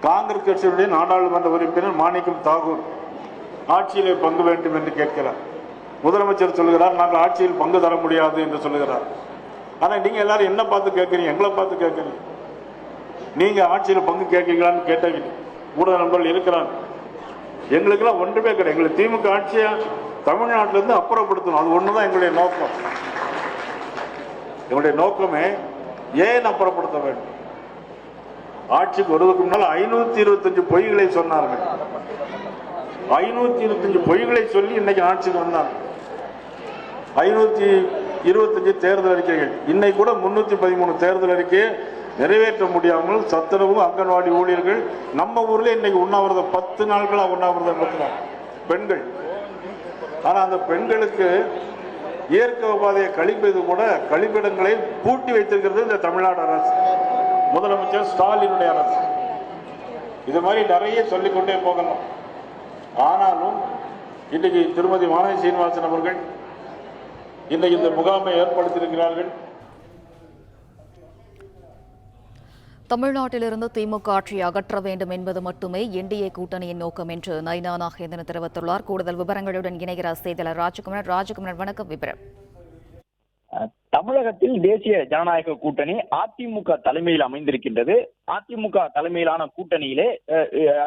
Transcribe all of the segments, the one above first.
காங்கிரஸ் கட்சியுடைய நாடாளுமன்ற உறுப்பினர் மாணிக்கம் தாகூர் ஆட்சியிலே பங்கு வேண்டும் என்று கேட்கிறார். முதலமைச்சர் சொல்கிறார், நாங்கள் ஆட்சியில் பங்கு தர முடியாது என்று சொல்லுகிறார். ஆனால் நீங்க எல்லாரும் என்ன பார்த்து கேட்கறீங்க? எங்களை பார்த்து கேட்கறீங்க. நீங்க ஆட்சியில் பங்கு கேட்கீங்களான்னு கேட்டீங்க. ஊடக நண்பர்கள் இருக்கிறாங்க. எங்களுக்கெல்லாம் ஒன்றுமே கிடையாது. எங்களுக்கு திமுக ஆட்சியை தமிழ்நாட்டிலிருந்து அப்புறப்படுத்தணும். அது ஒண்ணுதான் எங்களுடைய நோக்கம். எங்களுடைய நோக்கமே ஏன் அப்புறப்படுத்த வேண்டும்? ஆட்சிக்கு வருவதற்கு முன்னால் 525 பொய்களை சொன்னார்கள். 525 பொய்களை சொல்லி இன்னைக்கு ஆட்சிக்கு வந்தாங்க. 525 தேர்தல் அறிக்கைகள், இன்னைக்கு கூட 313 தேர்தல் அறிக்கையை நிறைவேற்ற முடியாமல் சத்துணவு அங்கன்வாடி ஊழியர்கள் நம்ம ஊர்ல இன்னைக்கு உண்ணாவிரதம் 10 நாட்களா உண்ணாவிரதம் இருக்கிறாங்க பெண்கள். ஆனா அந்த பெண்களுக்கு இயற்கை உபாதையை கழிப்பது கூட கழிப்பிடங்களை பூட்டி வைத்திருக்கிறது இந்த தமிழ்நாடு அரசு, முதலமைச்சர் ஸ்டாலினுடைய அரசு. இது மாதிரி நிறைய சொல்லிக்கொண்டே போகலாம். ஆனாலும் இன்றைக்கு திருமதி வானதி சீனிவாசன் அவர்கள் இன்றைக்கு இந்த முகாமை ஏற்படுத்தியிருக்கிறார்கள். தமிழ்நாட்டிலிருந்து திமுக ஆட்சியை அகற்ற வேண்டும் என்பது மட்டுமே என்டிஏ கூட்டணியின் நோக்கம் என்று நயினா நாகேந்திரன் தெரிவித்துள்ளார். கூடுதல் விவரங்களுடன் இணைகிறார் செய்தியாளர் ராஜகுமரன். வணக்கம். விவரம். தமிழகத்தில் தேசிய ஜனநாயக கூட்டணி அதிமுக தலைமையில் அமைந்திருக்கின்றது. அதிமுக தலைமையிலான கூட்டணியிலே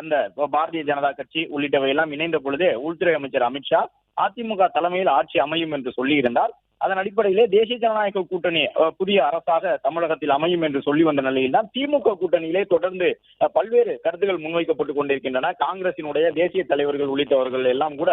அந்த பாரதிய ஜனதா கட்சி உள்ளிட்டவை எல்லாம் இணைந்த பொழுதே உள்துறை அமைச்சர் அமித்ஷா அதிமுக தலைமையில் ஆட்சி அமையும் என்று சொல்லியிருந்தார். அதன் அடிப்படையிலே தேசிய ஜனநாயக கூட்டணி புதிய அரசாக தமிழகத்தில் அமையும் என்று சொல்லி வந்த நிலையில் தான் திமுக கூட்டணியிலே தொடர்ந்து பல்வேறு கருத்துக்கள் முன்வைக்கப்பட்டுக் கொண்டிருக்கின்றன. காங்கிரசினுடைய தேசிய தலைவர்கள் உள்ளிட்டவர்கள் எல்லாம் கூட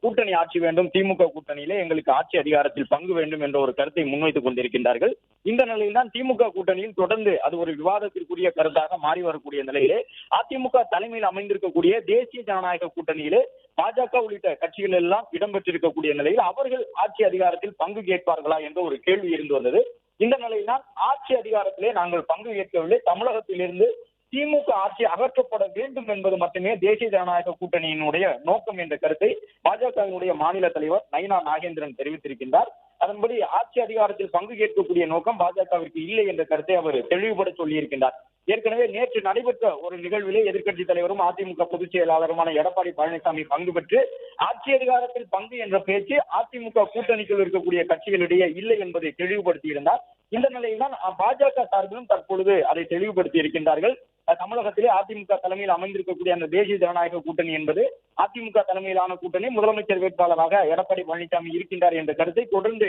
கூட்டணி ஆட்சி வேண்டும், திமுக கூட்டணியிலே எங்களுக்கு ஆட்சி அதிகாரத்தில் பங்கு வேண்டும் என்ற ஒரு கருத்தை முன்வைத்துக் கொண்டிருக்கின்றார்கள். இந்த நிலையில் தான் திமுக கூட்டணியில் தொடர்ந்து அது ஒரு விவாதத்திற்குரிய கருத்தாக மாறி வரக்கூடிய நிலையிலே அதிமுக தலைமையில் அமைந்திருக்கக்கூடிய தேசிய ஜனநாயக கூட்டணியிலே பாஜக உள்ளிட்ட கட்சிகள் எல்லாம் இடம்பெற்றிருக்கக்கூடிய நிலையில் அவர்கள் ஆட்சி அதிகாரத்தில் பங்கு கேட்பார்களா என்ற ஒரு கேள்வி இருந்து வந்தது. இந்த நிலையில்தான் ஆட்சி அதிகாரத்திலே நாங்கள் பங்கு கேட்கவில்லை, தமிழகத்திலிருந்து திமுக ஆட்சி அகற்றப்பட வேண்டும் என்பது மட்டுமே தேசிய ஜனநாயக கூட்டணியினுடைய நோக்கம் என்ற கருத்தை பாஜகவினுடைய மாநில தலைவர் நயினா நாகேந்திரன் தெரிவித்திருக்கின்றார். அதன்படி ஆட்சி அதிகாரத்தில் பங்கு கேட்கக்கூடிய நோக்கம் பாஜகவிற்கு இல்லை என்ற கருத்தை அவர் தெளிவுபட சொல்லியிருக்கின்றார். ஏற்கனவே நேற்று நடைபெற்ற ஒரு நிகழ்விலே எதிர்க்கட்சி தலைவரும் அதிமுக பொதுச் செயலாளருமான எடப்பாடி பழனிசாமி பங்கு பெற்று ஆட்சி அதிகாரத்தில் பங்கு என்ற பேச்சு அதிமுக கூட்டணிக்குள் இருக்கக்கூடிய கட்சிகளிடையே இல்லை என்பதை தெளிவுபடுத்தியிருந்தார். இந்த நிலையில் தான் பாஜக சார்பிலும் தற்பொழுது அதை தெளிவுபடுத்தி இருக்கின்றார்கள். தமிழகத்திலே அதிமுக தலைமையில் அமைந்திருக்கக்கூடிய அந்த தேசிய ஜனநாயக கூட்டணி என்பது அதிமுக தலைமையிலான கூட்டணி, முதலமைச்சர் வேட்பாளராக எடப்பாடி பழனிசாமி இருக்கின்றார் என்ற கருத்தை தொடர்ந்து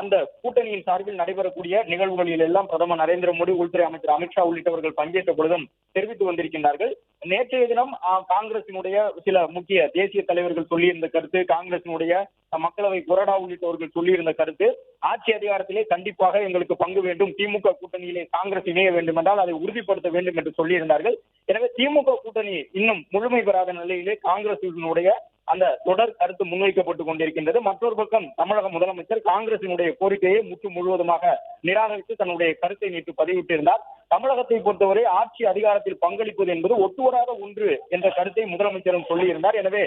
அந்த கூட்டணியின் சார்பில் நடைபெறக்கூடிய நிகழ்வுகளில் எல்லாம் பிரதமர் நரேந்திர மோடி, உள்துறை அமைச்சர் அமித்ஷா உள்ளிட்டவர்கள் பங்கேற்ற பொழுதும் தெரிவித்து வந்திருக்கின்றார்கள். நேற்றைய தினம் காங்கிரசினுடைய சில முக்கிய தேசிய தலைவர்கள் சொல்லியிருந்த கருத்து, காங்கிரசினுடைய மக்களவை கொறடா உள்ளிட்டவர்கள் சொல்லியிருந்த கருத்து, ஆட்சி அதிகாரத்திலே கண்டிப்பாக எங்களுக்கு பங்கு வேண்டும், திமுக கூட்டணியிலே காங்கிரஸ் இணைய வேண்டும் என்றால் அதை உறுதிப்படுத்த வேண்டும் என்று சொல்லியிருந்தார்கள். எனவே திமுக கூட்டணி இன்னும் முழுமை பெறாத நிலையிலே காங்கிரசினுடைய அந்த தொடர் கருத்து முன்வைக்கப்பட்டுக் கொண்டிருக்கின்றது. மற்றொரு பக்கம் தமிழக முதலமைச்சர் காங்கிரசினுடைய கோரிக்கையை முழுவதுமாக நிராகரித்து தன்னுடைய கருத்தை நேற்று பதிவிட்டிருந்தார். தமிழகத்தை பொறுத்தவரை ஆட்சி அதிகாரத்தில் பங்களிப்பது என்பது ஒட்டுவராத ஒன்று என்ற கருத்தை முதலமைச்சரும் சொல்லியிருந்தார். எனவே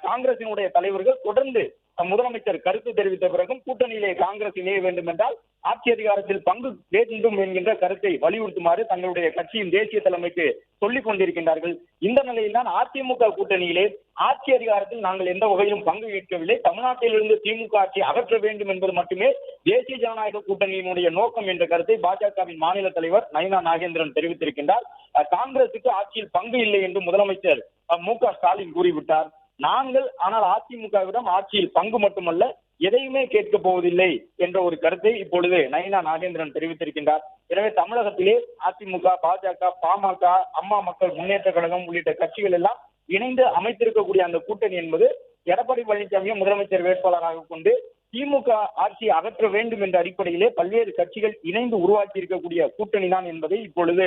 காங்கிரசினுடைய தலைவர்கள் தொடர்ந்து முதலமைச்சர் கருத்து தெரிவித்த பிறகும் கூட்டணியிலே காங்கிரஸ் இணைய வேண்டும் என்றால் ஆட்சி அதிகாரத்தில் பங்கு வேண்டும் என்கின்ற கருத்தை வலியுறுத்துமாறு தங்களுடைய கட்சியின் தேசிய தலைமைக்கு சொல்லிக் கொண்டிருக்கின்றார்கள். இந்த நிலையில் தான் அதிமுக கூட்டணியிலே ஆட்சி அதிகாரத்தில் நாங்கள் எந்த வகையிலும் பங்கு கேட்கவில்லை, தமிழ்நாட்டிலிருந்து திமுக ஆட்சி அகற்ற வேண்டும் என்பது மட்டுமே தேசிய ஜனநாயக கூட்டணியினுடைய நோக்கம் என்ற கருத்தை பாஜகவின் மாநில தலைவர் நயினா நாகேந்திரன் தெரிவித்திருக்கின்றார். காங்கிரசுக்கு ஆட்சியில் பங்கு இல்லை என்று முதலமைச்சர் மு.க. ஸ்டாலின் கூறிவிட்டார். நாங்கள் ஆனால் அதிமுகவிடம் ஆட்சியில் பங்கு மட்டுமல்ல எதையுமே கேட்க போவதில்லை என்ற ஒரு கருத்தை இப்பொழுது நயினா நாகேந்திரன் தெரிவித்திருக்கின்றார். எனவே தமிழகத்திலே அதிமுக, பாஜக, பாமக, அம்மா மக்கள் முன்னேற்ற கழகம் உள்ளிட்ட கட்சிகள் எல்லாம் இணைந்து அமைத்திருக்கக்கூடிய அந்த கூட்டணி என்பது எடப்பாடி பழனிசாமியை முதலமைச்சர் வேட்பாளராக கொண்டு திமுக ஆட்சியை அகற்ற வேண்டும் என்ற அடிப்படையிலே பல்வேறு கட்சிகள் இணைந்து உருவாக்கி இருக்கக்கூடிய கூட்டணி தான் என்பதை இப்பொழுது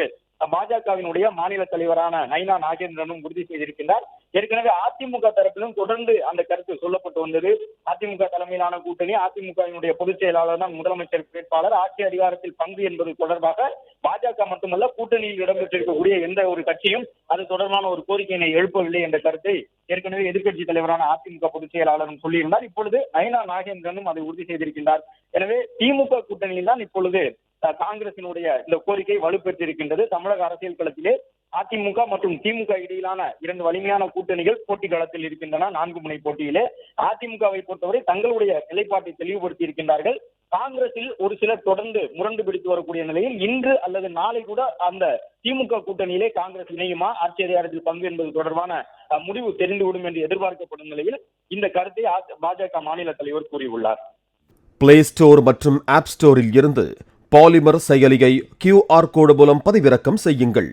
பாஜகவினுடைய மாநில தலைவரான நயினா நாகேந்திரனும் உறுதி செய்திருக்கின்றார். ஏற்கனவே அதிமுக தரப்பிலும் தொடர்ந்து அந்த கருத்து சொல்லப்பட்டு வந்தது. அதிமுக தலைமையிலான கூட்டணி, அதிமுகவினுடைய பொதுச் செயலாளர் தான் முதலமைச்சர் வேட்பாளர், ஆட்சி அதிகாரத்தில் பங்கு என்பது தொடர்பாக பாஜக மட்டுமல்ல கூட்டணியில் இடம்பெற்றிருக்கக்கூடிய எந்த ஒரு கட்சியும் அது தொடர்பான ஒரு கோரிக்கையினை எழுப்பவில்லை என்ற கருத்தை ஏற்கனவே எதிர்க்கட்சி தலைவரான அதிமுக பொதுச் செயலாளரும் சொல்லியிருந்தார். இப்பொழுது நயினா நாகேந்திரனும் அதை உறுதி செய்திருக்கின்றார். எனவே திமுக கூட்டணியில் தான் இப்பொழுது காங்கிரசினுடைய இந்த கோரிக்கை வலுப்பெற்றிருக்கின்றது. தமிழக அரசியல் களத்திலே அதிமுக மற்றும் திமுக இடையிலான இரண்டு வலிமையான கூட்டணிகள் போட்டி களத்தில் இருக்கின்றன. 4 முனை போட்டியிலே அதிமுகவை பொறுத்தவரை தங்களுடைய நிலைப்பாட்டை தெளிவுபடுத்தி இருக்கின்றார்கள். காங்கிரஸில் ஒரு சிலர் தொடர்ந்து முரண்டு பிடித்து வரக்கூடிய நிலையில் இன்று அல்லது நாளை கூட அந்த திமுக கூட்டணியிலே காங்கிரஸ் இணையுமா, ஆட்சி அதிகாரத்தில் பங்கு என்பது தொடர்பான முடிவு தெரிந்துவிடும் என்று எதிர்பார்க்கப்படும் நிலையில் இந்த கருத்தை பாஜக மாநில தலைவர் கூறியுள்ளார். பிளே ஸ்டோர் மற்றும் ஆப் ஸ்டோரில் இருந்து பாலிமர் செயலியை QR கோடு மூலம் பதிவிறக்கம் செய்யுங்கள்.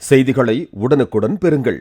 செய்திகளை உடனுக்குடன் பெறுங்கள்.